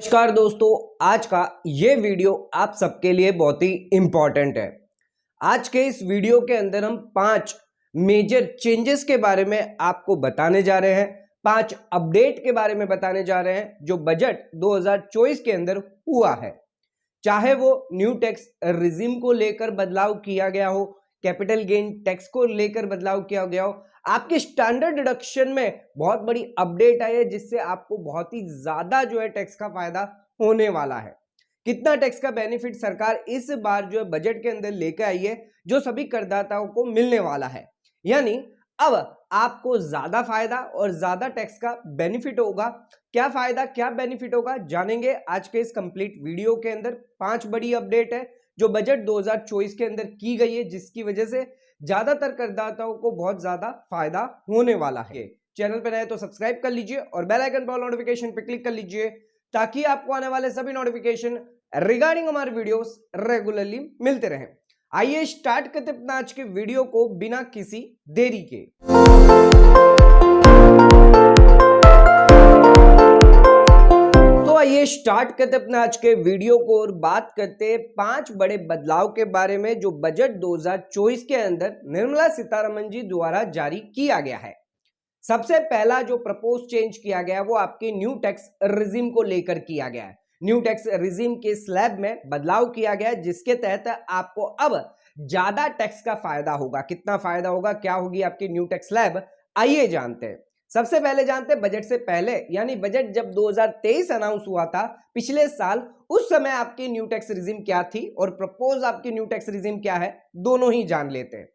नमस्कार दोस्तों, आज का ये वीडियो आप सबके लिए बहुत ही इंपॉर्टेंट है। आज के इस वीडियो के अंदर हम 5 मेजर चेंजेस के बारे में आपको बताने जा रहे हैं, 5 अपडेट के बारे में बताने जा रहे हैं जो बजट 2024 के अंदर हुआ है। चाहे वो न्यू टैक्स रिजिम को लेकर बदलाव किया गया हो, कैपिटल गेन टैक्स को लेकर बदलाव किया गया हो, आपके स्टैंडर्ड डिडक्शन में बहुत बड़ी अपडेट आई है जिससे आपको बहुत ही ज्यादा जो है टैक्स का फायदा होने वाला है। कितना टैक्स का बेनिफिट सरकार इस बार जो है बजट के अंदर लेकर आई है जो सभी करदाताओं को मिलने वाला है, यानी अब आपको ज्यादा फायदा और ज्यादा टैक्स का बेनिफिट होगा। क्या फायदा क्या बेनिफिट होगा जानेंगे आज के इस कंप्लीट वीडियो के अंदर। 5 बड़ी अपडेट है जो बजट 2024 के अंदर की गई है जिसकी वजह से ज्यादातर करदाताओं को बहुत ज्यादा फायदा होने वाला है। चैनल पर नए तो सब्सक्राइब कर लीजिए और बेल आइकन पर नोटिफिकेशन पे क्लिक कर लीजिए ताकि आपको आने वाले सभी नोटिफिकेशन रिगार्डिंग हमारे वीडियोस रेगुलरली मिलते रहें। आइए स्टार्ट करते अपना आज के वीडियो को बिना किसी देरी के। तो आइए स्टार्ट करते अपना आज के वीडियो को और बात करते 5 बड़े बदलाव के बारे में जो बजट 2024 के अंदर निर्मला सीतारमण जी द्वारा जारी किया गया है। सबसे पहला जो प्रपोज चेंज किया गया वो आपके न्यू टैक्स रिजिम को लेकर किया गया है। न्यू टैक्स रिजिम के स्लैब में बदलाव किया गया जिसके तहत आपको अब ज्यादा टैक्स का फायदा होगा। कितना फायदा होगा, क्या होगी आपकी न्यू टैक्स स्लैब, आइए जानते हैं। सबसे पहले जानते हैं बजट से पहले, यानी बजट जब 2023 अनाउंस हुआ था पिछले साल, उस समय आपकी न्यू टैक्स रिजिम क्या थी और प्रपोज आपकी न्यू टैक्स रिजिम क्या है, दोनों ही जान लेते हैं।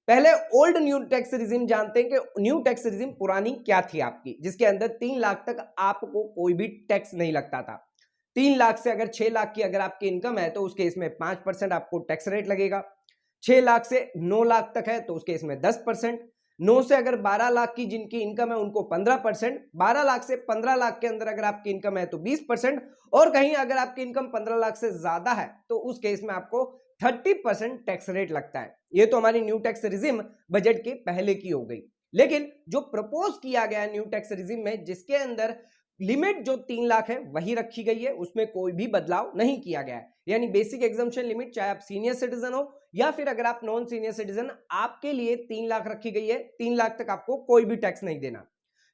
पहले ओल्ड न्यू टैक्स रिजिम जानते हैं कि न्यू टैक्स रिजिम पुरानी क्या थी आपकी, जिसके अंदर 3 लाख तक आपको कोई भी टैक्स नहीं लगता था। 3 लाख से अगर 6 लाख की अगर आपकी इनकम है तो उस केस में 5% आपको टैक्स रेट लगेगा। 6 लाख से 9 लाख तक है तो उस केस में 10%। 9 से अगर 12 लाख की जिनकी इनकम है उनको 15%। 12 लाख से 15 लाख के अंदर अगर आपकी इनकम है तो 20%। और कहीं अगर आपकी इनकम 15 लाख से ज्यादा है तो उस केस में आपको 30% टैक्स रेट लगता है। ये तो हमारी न्यू टैक्स रिजिम बजट के पहले की हो गई। लेकिन जो प्रपोज किया गया न्यू टैक्स रिजिम में, जिसके अंदर लिमिट जो 3 लाख है वही रखी गई है, उसमें कोई भी बदलाव नहीं किया गया है। यानी बेसिक एग्जम्पशन लिमिट, चाहे आप सीनियर सिटीजन हो या फिर अगर आप नॉन सीनियर सिटीजन, आपके लिए 3 लाख रखी गई है। 3 लाख तक आपको कोई भी टैक्स नहीं देना।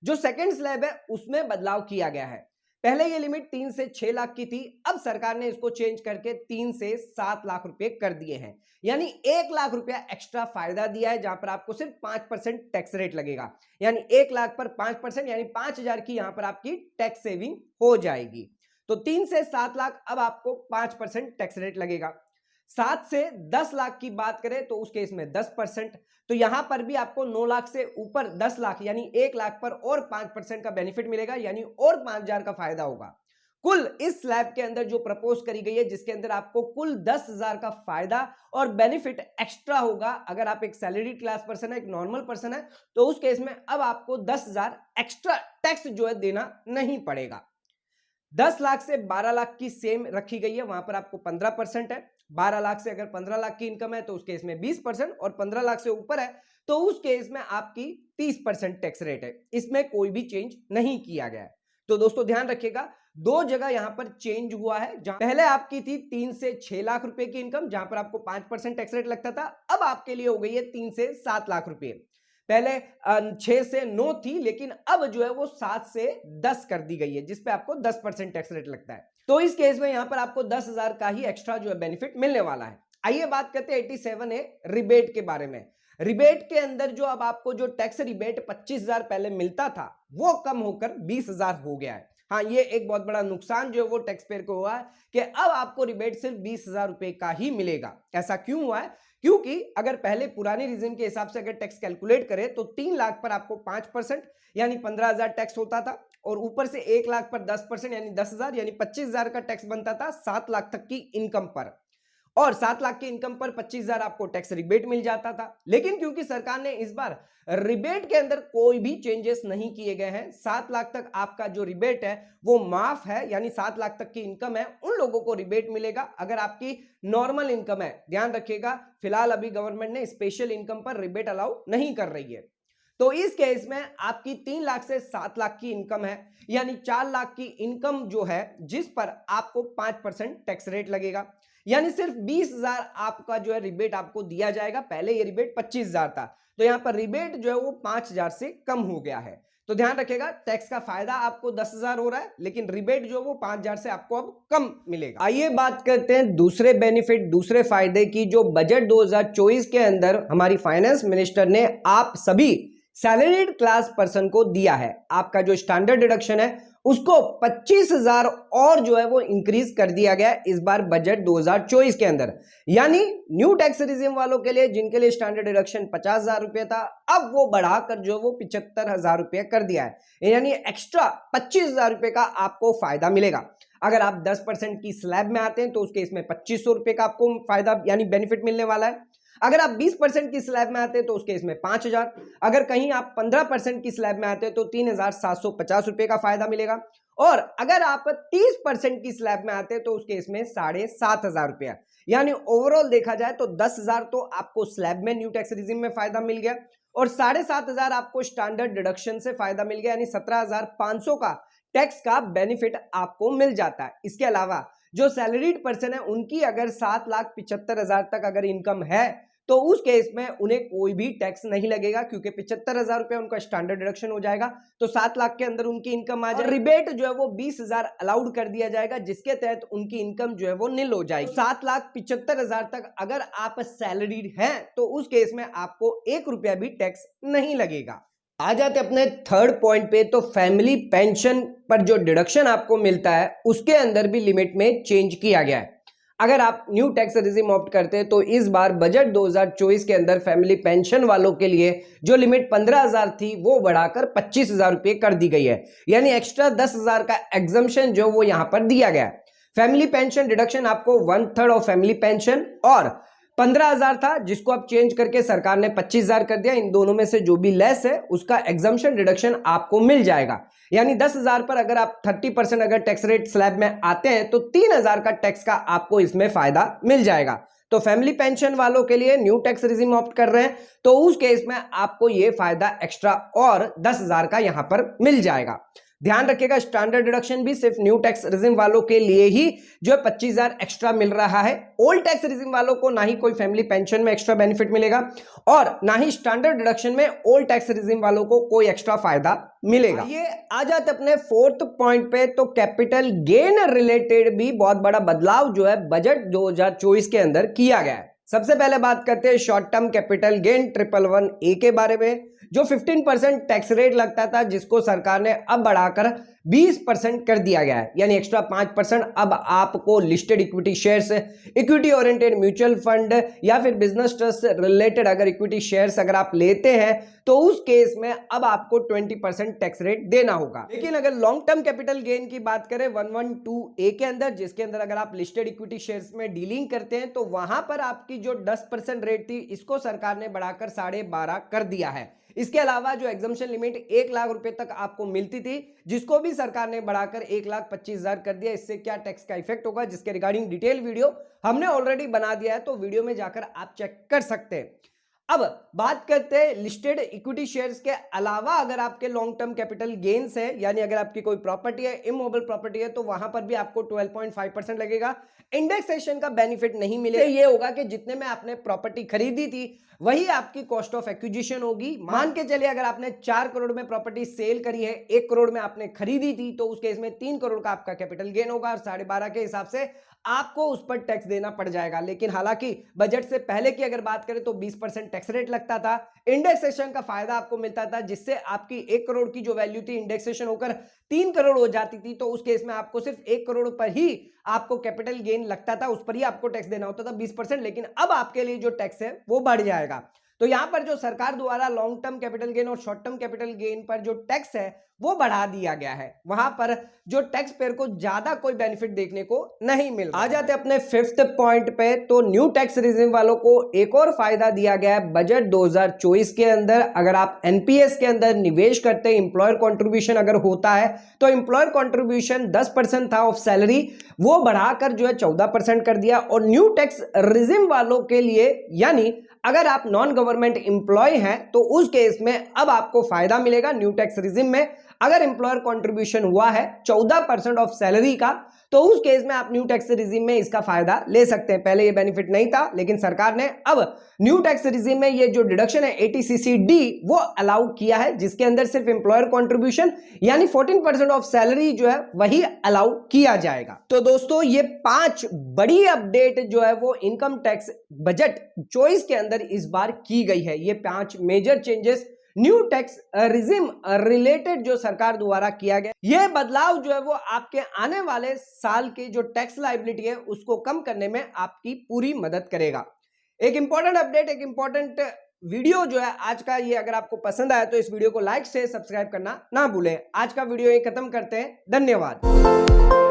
जो सेकंड स्लैब है उसमें बदलाव किया गया है। पहले ये लिमिट 3 से 6 लाख की थी, अब सरकार ने इसको चेंज करके 3 से 7 लाख रुपए कर दिए हैं। यानी 1 लाख रुपया एक्स्ट्रा फायदा दिया है जहां पर आपको सिर्फ 5% टैक्स रेट लगेगा। यानी 1 लाख पर 5% यानी 5,000 की यहां पर आपकी टैक्स सेविंग हो जाएगी। तो 3 से 7 लाख अब आपको 5% टैक्स रेट लगेगा। 7 से 10 लाख की बात करें तो उस केस में 10%। तो यहां पर भी आपको 9 लाख से ऊपर 10 लाख यानी 1 लाख पर और 5% का बेनिफिट मिलेगा, यानी और 5,000 का फायदा होगा। कुल इस स्लैब के अंदर जो प्रपोज करी गई है जिसके अंदर आपको कुल 10,000 का फायदा और बेनिफिट एक्स्ट्रा होगा। अगर आप एक सैलरी क्लास पर्सन है, एक नॉर्मल पर्सन है, तो उस केस में अब आपको 10,000 एक्स्ट्रा टैक्स जो है देना नहीं पड़ेगा। 10 लाख से 12 लाख की सेम रखी गई है, वहां पर आपको 15% है। 12 लाख से अगर 15 लाख की इनकम है तो उस केस में 20% और 15 लाख से ऊपर है तो उस केस में आपकी 30% टैक्स रेट है। इसमें कोई भी चेंज नहीं किया गया है। तो दोस्तों ध्यान रखिएगा, 2 जगह यहां पर चेंज हुआ है। जहां पहले आपकी थी 3 से 6 लाख रुपए की इनकम जहां पर आपको 5% टैक्स रेट लगता था, अब आपके लिए हो गई है 3 से 7 लाख रुपए। पहले 6 से 9 थी लेकिन अब जो है वो 7 से 10 कर दी गई है जिसपे आपको 10% टैक्स रेट लगता है। तो इस केस में यहां पर आपको 10,000 का ही एक्स्ट्रा जो है बेनिफिट मिलने वाला है। आइए बात करते हैं 87A रिबेट के बारे में। रिबेट के अंदर जो अब आपको जो टैक्स रिबेट 25,000 पहले मिलता था वो कम होकर 20,000 हो गया है। हाँ, ये एक बहुत बड़ा नुकसान जो है वो टैक्स पेयर को हुआ है कि अब आपको रिबेट सिर्फ 20,000 रुपए का ही मिलेगा। ऐसा क्यों हुआ है? क्योंकि अगर पहले पुराने रिजिम के हिसाब से अगर टैक्स कैलकुलेट करें तो 3 लाख पर आपको 5% यानी 15,000 टैक्स होता था और ऊपर से 1 लाख पर 10% यानी 10,000 यानी 25,000 का टैक्स बनता था 7 लाख तक की इनकम पर। और 7 लाख की इनकम पर 25,000 आपको टैक्स रिबेट मिल जाता था। लेकिन क्योंकि सरकार ने इस बार रिबेट के अंदर कोई भी चेंजेस नहीं किए गए हैं, 7 लाख तक आपका जो रिबेट है वो माफ है, यानी 7 लाख तक की इनकम है उन लोगों को रिबेट मिलेगा अगर आपकी नॉर्मल इनकम है। ध्यान रखिएगा, फिलहाल अभी गवर्नमेंट ने स्पेशल इनकम पर रिबेट अलाउ नहीं कर रही है। तो इस केस में आपकी 3 लाख से 7 लाख की इनकम है, यानी 4 लाख की इनकम जो है जिस पर आपको 5% टैक्स रेट लगेगा, यानी सिर्फ 20,000 आपका जो है रिबेट आपको दिया जाएगा। पहले ये रिबेट 25,000 था, तो यहां पर रिबेट जो है वो 5,000 से कम हो गया है। तो ध्यान रखिएगा, टैक्स का फायदा आपको 10,000 हो रहा है, लेकिन रिबेट जो वो 5,000 से आपको अब कम मिलेगा। आइए बात करते हैं दूसरे बेनिफिट, दूसरे फायदे की, जो बजट 2024 के अंदर हमारी फाइनेंस मिनिस्टर ने आप सभी सैलरीड क्लास पर्सन को दिया है। आपका जो स्टैंडर्ड डिडक्शन है उसको 25,000 और जो है वो इंक्रीज कर दिया गया इस बार बजट 2024 के अंदर। यानी न्यू टैक्स रिजिम वालों के लिए, जिनके लिए स्टैंडर्ड डिडक्शन 50,000 रुपए था, अब वो बढ़ाकर जो वो 75,000 रुपए कर दिया है, यानी एक्स्ट्रा 25,000 रुपए का आपको फायदा मिलेगा। अगर आप 10% की स्लैब में आते हैं तो उसके इसमें 2,500 रुपए का आपको फायदा यानी बेनिफिट मिलने वाला है। अगर आप 20% की स्लैब में आते हैं तो उसके इसमें 5,000, अगर कहीं आप 15% की स्लैब में आते हैं तो 3,750 रुपए का फायदा मिलेगा, और अगर आप 30% की स्लैब में आते हैं तो उसके इसमें 7,500 रुपया। यानी ओवरऑल देखा जाए तो 10,000 तो आपको स्लैब में न्यू टैक्स रिजिम में फायदा मिल गया, और 7,500 आपको स्टैंडर्ड डिडक्शन से फायदा मिल गया, यानी 17,500 का टैक्स का बेनिफिट आपको मिल जाता है। इसके अलावा जो सैलरीड पर्सन है उनकी अगर 7,75,000 तक अगर इनकम है तो उस केस में उन्हें कोई भी टैक्स नहीं लगेगा, क्योंकि 75,000 रुपए उनका स्टैंडर्ड डिडक्शन हो जाएगा, तो 7 लाख के अंदर उनकी इनकम आ जाए। रिबेट जो है वो 20,000 अलाउड कर दिया जाएगा, जिसके तहत उनकी इनकम जो है वो निल हो जाएगी। 7,75,000 तक अगर आप सैलरीड हैं तो उस केस में आपको 1 रुपया भी टैक्स नहीं लगेगा। आ जाते अपने थर्ड पॉइंट पे, तो फैमिली पेंशन पर जो डिडक्शन आपको मिलता है उसके अंदर भी लिमिट में चेंज किया गया है। अगर आप न्यू टैक्स रिजिम ऑप्ट करते हैं तो इस बार बजट 2024 के अंदर फैमिली पेंशन वालों के लिए जो लिमिट 15,000 थी वो बढ़ाकर 25,000 रुपये कर दी गई है, यानी एक्स्ट्रा 10,000 का एग्जम्पशन जो वो यहां पर दिया गया है। फैमिली पेंशन डिडक्शन आपको 1/3 ऑफ फैमिली पेंशन और 15,000 था, जिसको आप चेंज करके सरकार ने 25,000 कर दिया। इन दोनों में से जो भी लेस है उसका एग्जम्पशन डिडक्शन आपको मिल जाएगा, यानी 10,000 पर अगर आप 30% अगर टैक्स रेट स्लैब में आते हैं तो 3,000 का टैक्स का आपको इसमें फायदा मिल जाएगा। तो फैमिली पेंशन वालों के लिए न्यू टैक्स रिजिम ऑप्ट कर रहे हैं तो उस केस में आपको यह फायदा एक्स्ट्रा और 10,000 का यहां पर मिल जाएगा। ध्यान रखिएगा, स्टैंडर्ड डिडक्शन भी सिर्फ न्यू टैक्स रिजिम वालों के लिए ही जो है 25,000 एक्स्ट्रा मिल रहा है। ओल्ड टैक्स रिजिम वालों को ना ही कोई फैमिली पेंशन में एक्स्ट्रा बेनिफिट मिलेगा और ना ही स्टैंडर्ड डिडक्शन में ओल्ड टैक्स रिजिम वालों को कोई एक्स्ट्रा फायदा मिलेगा। ये आ जाते अपने फोर्थ पॉइंट पे, तो कैपिटल गेन रिलेटेड भी बहुत बड़ा बदलाव जो है बजट 2024 के अंदर किया गया है। सबसे पहले बात करते हैं short term capital gain 111A के बारे में, जो 15% टैक्स रेट लगता था जिसको सरकार ने अब बढ़ाकर 20% कर दिया गया है, यानी एक्स्ट्रा 5% अब आपको listed equity shares, equity oriented mutual fund या फिर बिजनेस ट्रस्ट से रिलेटेड अगर इक्विटी शेयर्स अगर आप लेते हैं तो उस केस में अब आपको 20% टैक्स रेट देना होगा। लेकिन अगर लॉन्ग टर्म कैपिटल गेन की बात करें 112A के अंदर, जिसके अंदर अगर आप लिस्टेड इक्विटी शेयर्स में डीलिंग करते हैं तो वहां पर आपकी जो 10% रेट थी इसको सरकार ने बढ़ाकर 12.5 कर दिया है। इसके अलावा जो एग्जम्पशन लिमिट 1 लाख रुपए तक आपको मिलती थी, जिसको भी सरकार ने बढ़ाकर 1,25,000 कर दिया। इससे क्या टैक्स का इफेक्ट होगा, जिसके रिगार्डिंग डिटेल वीडियो हमने ऑलरेडी बना दिया है, तो वीडियो में जाकर आप चेक कर सकते हैं। अब बात करते हैं लिस्टेड इक्विटी शेयर्स के अलावा अगर आपके लॉन्ग टर्म कैपिटल गेन्स है, यानी अगर आपकी कोई प्रॉपर्टी है, इमोबल प्रॉपर्टी है, तो वहां पर भी आपको 12.5% लगेगा। इंडेक्सेशन का बेनिफिट नहीं मिलेगा। ये होगा कि जितने में आपने प्रॉपर्टी खरीदी थी वही आपकी कॉस्ट ऑफ एक्विजिशन होगी। मान के चलिए अगर आपने 4 करोड़ में प्रॉपर्टी सेल करी है, 1 करोड़ में आपने खरीदी थी, तो उस केस में 3 करोड़ का आपका कैपिटल गेन होगा और 12.5 के हिसाब से आपको उस पर टैक्स देना पड़ जाएगा। लेकिन हालांकि बजट से पहले की अगर बात करें तो 20% टैक्स रेट लगता था, इंडेक्सेशन का फायदा आपको मिलता था, जिससे आपकी 1 करोड़ की जो वैल्यू थी इंडेक्सेशन होकर 3 करोड़ हो जाती थी, तो उस केस में आपको सिर्फ 1 करोड़ पर ही आपको कैपिटल गेन लगता था, उस पर ही आपको टैक्स देना होता था 20%। लेकिन अब आपके लिए जो टैक्स है वो बढ़ जाएगा। तो यहां पर जो सरकार द्वारा लॉन्ग टर्म कैपिटल गेन और शॉर्ट टर्म कैपिटल गेन पर जो टैक्स है वो बढ़ा दिया गया है। वहां पर जो टैक्स पेयर को ज्यादा कोई बेनिफिट देखने को नहीं मिल रहा। आ जाते अपने फिफ्थ पॉइंट पे, तो न्यू टैक्स रिजिम वालों को एक और फायदा दिया गया है बजट 2024 के अंदर। अगर आप एनपीएस के अंदर निवेश करते हैं, एम्प्लॉयर कॉन्ट्रीब्यूशन अगर होता है, तो एम्प्लॉयर कॉन्ट्रीब्यूशन 10% था ऑफ सैलरी, वो बढ़ाकर जो है 14% कर दिया। और न्यू टैक्स रिजिम वालों के लिए, यानी अगर आप नॉन गवर्नमेंट एम्प्लॉय हैं, तो उस केस में अब आपको फायदा मिलेगा न्यू टैक्स रिजिम में। अगर एम्प्लॉयर कंट्रीब्यूशन हुआ है 14% ऑफ सैलरी का, तो उस केस में आप न्यू टैक्स रिजिम में इसका फायदा ले सकते हैं। पहले ये बेनिफिट नहीं था, लेकिन सरकार ने अब न्यू टैक्स रिजिम में ये जो डिडक्शन है 80cc-D वो अलाउ किया है, जिसके अंदर सिर्फ एम्प्लॉयर कंट्रीब्यूशन यानी 14% ऑफ सैलरी जो है वही अलाउ किया जाएगा। तो दोस्तों, ये 5 बड़ी अपडेट जो है वो इनकम टैक्स बजट चॉइस के अंदर इस बार की गई है। ये 5 major changes new tax regime related जो सरकार द्वारा किया गया, यह बदलाव जो है वो आपके आने वाले साल की जो टैक्स लायबिलिटी है उसको कम करने में आपकी पूरी मदद करेगा। एक इंपॉर्टेंट अपडेट, एक इंपॉर्टेंट वीडियो जो है आज का, ये अगर आपको पसंद आया तो इस वीडियो को लाइक से सब्सक्राइब करना ना भूलें। आज का वीडियो ये खत्म करते हैं, धन्यवाद।